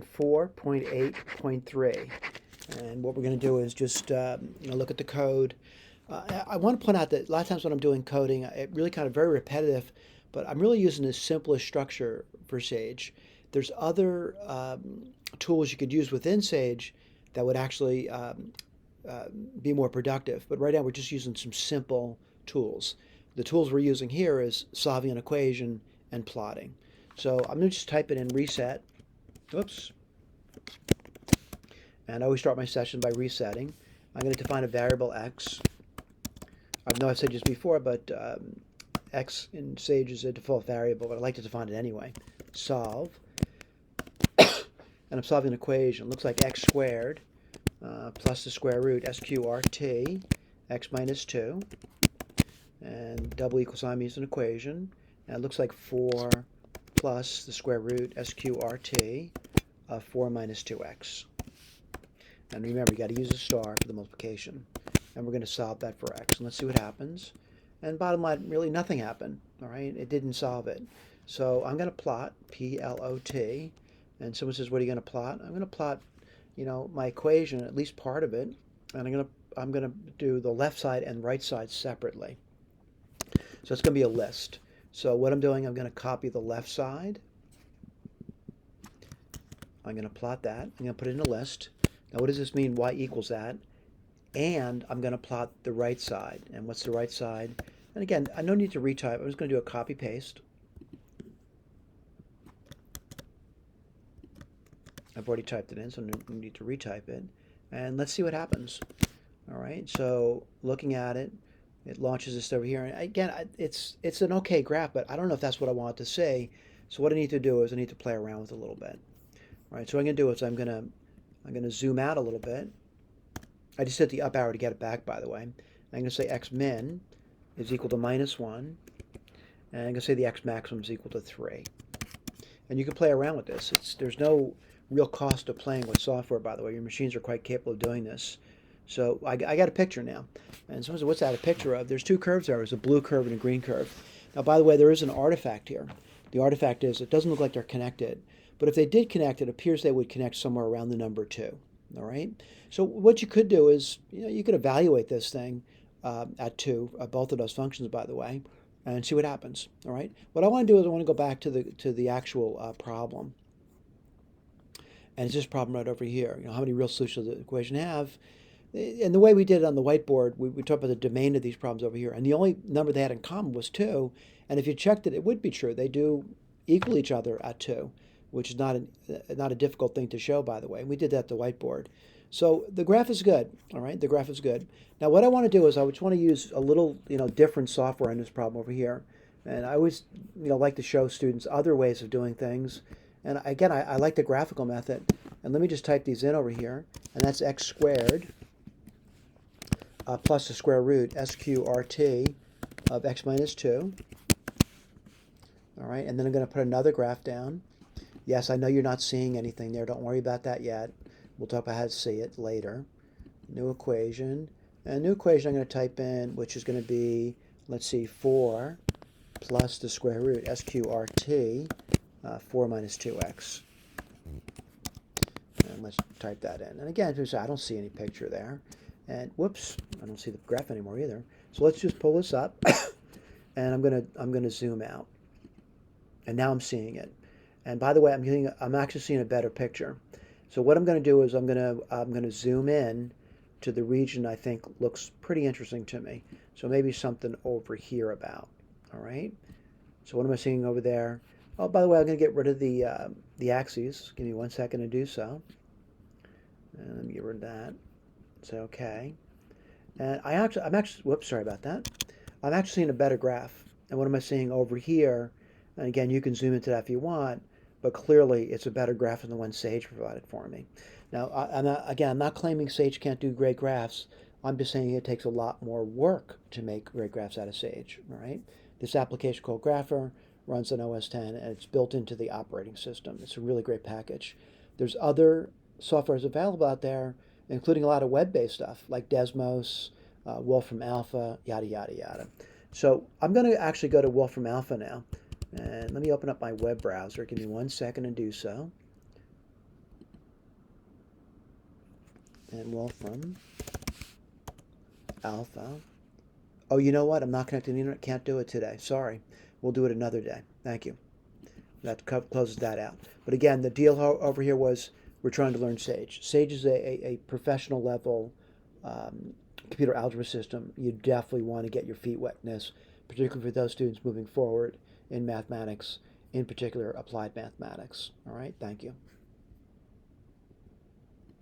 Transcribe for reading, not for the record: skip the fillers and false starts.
4.8.3, and what we're going to do is just look at the code. I want to point out that a lot of times when I'm doing coding, it really kind of very repetitive, but I'm really using the simplest structure for Sage. There's other tools you could use within Sage that would actually be more productive, but right now we're just using some simple tools. The tools we're using here is solving an equation and plotting. So I'm going to just type it in reset. Oops. And I always start my session by resetting. I'm going to define a variable x. I know I've said this before, but x in Sage is a default variable, but I like to define it anyway. Solve. And I'm solving an equation. It looks like x squared plus the square root sqrt x minus 2. And double equal sign means an equation. And it looks like 4 plus the square root sqrt of 4 minus 2x. And remember, you got to use a star for the multiplication. And we're going to solve that for x. And let's see what happens. And bottom line, really nothing happened. All right, it didn't solve it. So I'm going to plot, P-L-O-T. And someone says, what are you going to plot? I'm going to plot, my equation, at least part of it. And I'm going to do the left side and right side separately. So it's going to be a list. So what I'm doing, I'm going to copy the left side. I'm going to plot that. I'm going to put it in a list. Now what does this mean? Y equals that. And I'm going to plot the right side. And what's the right side? And again, I don't need to retype. I'm just going to do a copy paste. I've already typed it in, so I don't need to retype it. And let's see what happens. All right, so looking at it, it launches this over here. And again, it's an okay graph, but I don't know if that's what I want to say. So what I need to do is I need to play around with it a little bit. All right, so what I'm going to do is I'm going to zoom out a little bit. I just hit the up arrow to get it back, by the way. I'm going to say x min is equal to -1. And I'm going to say the x maximum is equal to 3. And you can play around with this. There's no real cost of playing with software, by the way. Your machines are quite capable of doing this. So I got a picture now. And someone said, what's that a picture of? There's two curves there. There's a blue curve and a green curve. Now, by the way, there is an artifact here. The artifact is it doesn't look like they're connected. But if they did connect, it appears they would connect somewhere around the number 2. All right? So what you could do is, you could evaluate this thing at 2, both of those functions, by the way, and see what happens. All right? What I want to do is I want to go back to the actual problem. And it's this problem right over here. How many real solutions does the equation have? And the way we did it on the whiteboard, we talked about the domain of these problems over here. And the only number they had in common was 2. And if you checked it, it would be true. They do equal each other at 2, which is not a difficult thing to show, by the way. We did that at the whiteboard. So the graph is good, all right? The graph is good. Now what I want to do is I just want to use a little, different software in this problem over here. And I always, like to show students other ways of doing things. And again, I like the graphical method. And let me just type these in over here. And that's x squared plus the square root sqrt of x minus 2. All right, and then I'm going to put another graph down. Yes, I know you're not seeing anything there. Don't worry about that yet. We'll talk about how to see it later. New equation. And new equation I'm going to type in, which is going to be, let's see, 4 plus the square root sqrt 4 minus 2x. And let's type that in. And again, I don't see any picture there. And whoops, I don't see the graph anymore either. So let's just pull this up, and I'm gonna zoom out. And now I'm seeing it. And by the way, I'm actually seeing a better picture. So what I'm going to do is I'm going to zoom in to the region I think looks pretty interesting to me. So maybe something over here about. All right. So what am I seeing over there? Oh, by the way, I'm going to get rid of the axes. Give me 1 second to do so. And let me get rid of that. Say okay. And I'm actually, whoops, sorry about that. I'm actually seeing a better graph. And what am I seeing over here? And again, you can zoom into that if you want, but clearly it's a better graph than the one Sage provided for me. Now, I'm not claiming Sage can't do great graphs. I'm just saying it takes a lot more work to make great graphs out of Sage. All right. This application called Grapher runs on OS 10, and it's built into the operating system. It's a really great package. There's other softwares available out there, including a lot of web-based stuff like Desmos, Wolfram Alpha, yada, yada, yada. So I'm going to actually go to Wolfram Alpha now. And let me open up my web browser. Give me 1 second to do so. and Wolfram Alpha. Oh, you know what? I'm not connected to the internet. Can't do it today. Sorry. We'll do it another day. Thank you. That closes that out. But again, the deal over here was we're trying to learn Sage. Sage is a professional level um, computer algebra system. You definitely want to get your feet wet in this, particularly for those students moving forward in mathematics, in particular applied mathematics. All right, thank you.